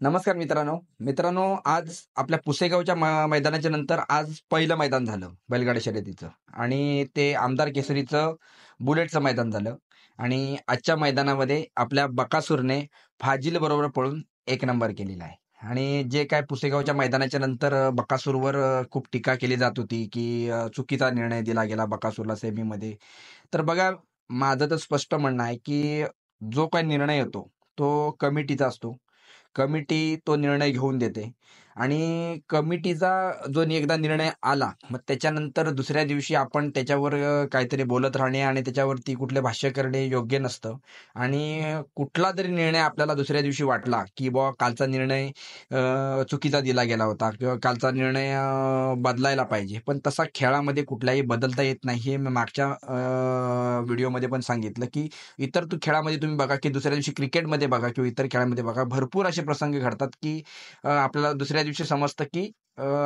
नमस्कार मित्रांनो. मित्रांनो, आज आपल्या पुसेगावच्या मैदानाच्या नंतर आज पहिलं मैदान झालं बैलगाडा शर्यतीचं आणि ते आमदार केसरीचं बुलेटचं मैदान झालं आणि आजच्या मैदानामध्ये आपल्या बकासूरने फाजिल बरोबर पळून 1 नंबर केलेला आहे. आणि जे काय पुसेगावच्या मैदानाच्या नंतर बकासूरवर खूप टीका केली जात होती, की चुकीचा निर्णय दिला गेला बकासूरला सेमीमध्ये. तर बघा, माझं तर स्पष्ट म्हणणं आहे, की जो काही निर्णय येतो, तो कमिटीचा असतो. कमिटी तो निर्णय घेऊन देते आणि कमिटीचा जो एकदा निर्णय आला, मग त्याच्यानंतर दुसऱ्या दिवशी आपण त्याच्यावर काहीतरी बोलत राहणे आणि त्याच्यावरती कुठले भाष्य करणे योग्य नसतं. आणि कुठला तरी निर्णय आपल्याला दुसऱ्या दिवशी वाटला, की बुवा कालचा निर्णय चुकीचा दिला गेला होता किंवा कालचा निर्णय बदलायला पाहिजे. पण तसा खेळामध्ये कुठलाही बदलता येत नाही. हे मी मागच्या व्हिडिओमध्ये पण सांगितलं, की इतर खेळामध्ये तुम्ही बघा, की दुसऱ्या दिवशी क्रिकेटमध्ये बघा किंवा इतर खेळामध्ये बघा, भरपूर असे प्रसंग घडतात, की आपल्याला दुसऱ्या दिवशी समजतं, की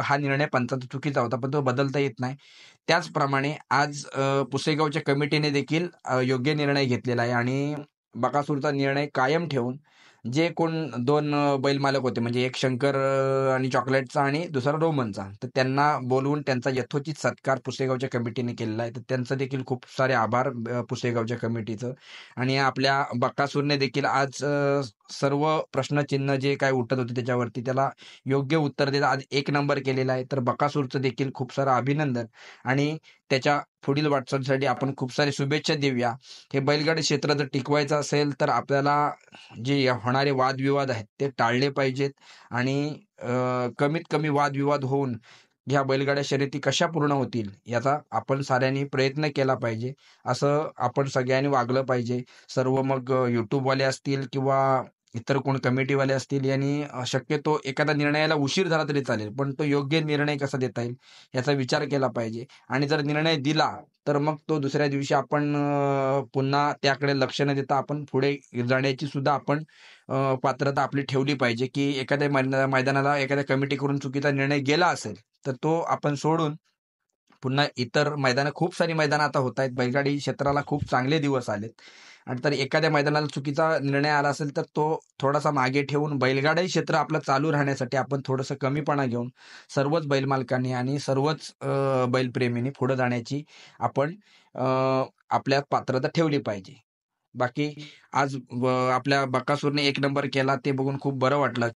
हा निर्णय पंचांचा चुकीचा होता, पण तो बदलता येत नाही. त्याचप्रमाणे आज पुसेगावच्या कमिटीने देखील योग्य निर्णय घेतलेला आहे आणि बकासूरचा निर्णय कायम ठेवून जे कोण 2 बैल मालक होते, म्हणजे एक शंकर आणि चॉकलेटचा आणि दुसरा रोमनचा, तर त्यांना बोलवून त्यांचा यथोचित सत्कार पुसेगावच्या कमिटीने केलेला आहे. तर त्यांचं देखील खूप सारे आभार पुसेगावच्या कमिटीचं. आणि आपल्या बकासूरने देखील आज सर्व प्रश्नचिन्ह जे काय उठत होते त्याच्यावरती त्याला योग्य उत्तर देत आज 1 नंबर केलेला आहे. तर बकासूरचं देखील खूप सारं अभिनंदन आणि त्याच्या पुढील वाटचालीसाठी आपण खूप सारे शुभेच्छा देऊया. हे बैलगाडी क्षेत्र जर टिकवायचं असेल तर आपल्याला जे होणारे वादविवाद आहेत ते टाळले पाहिजेत आणि कमीत कमी वादविवाद होऊन ह्या बैलगाड्या शर्यती कशा पूर्ण होतील याचा आपण साऱ्यांनी प्रयत्न केला पाहिजे. असं आपण सगळ्यांनी वागलं पाहिजे. सर्व मग YouTubeवाले असतील किंवा इतर कोण कमिटीवाले असतील यांनी शक्यतो एखाद्या निर्णयाला उशीर झाला तरी चालेल, पण तो योग्य निर्णय कसा देता येईल याचा विचार केला पाहिजे. आणि जर निर्णय दिला तर मग तो दुसऱ्या दिवशी आपण पुन्हा त्याकडे लक्ष न देता आपण पुढे जाण्याची सुद्धा आपण पात्रता आपली ठेवली पाहिजे, की एखाद्या मैदानाला एखाद्या कमिटीकडून चुकीचा निर्णय गेला असेल, तर तो आपण सोडून पुन्हा इतर मैदानं खूप सारी मैदानं आता होत आहेत. बैलगाडी क्षेत्राला खूप चांगले दिवस आलेत. आणि तर एखाद्या मैदानाला चुकीचा निर्णय आला असेल, तर तो थोडासा मागे ठेवून बैलगाडी क्षेत्र आपलं चालू राहण्यासाठी आपण थोडंसं कमीपणा घेऊन सर्वच बैल मालकांनी आणि सर्वच बैलप्रेमींनी पुढे जाण्याची आपण आपल्यात पात्रता ठेवली पाहिजे. बाकी आज आपल्या बकासूरने 1 नंबर केला ते बघून खूप बरं वाटलं.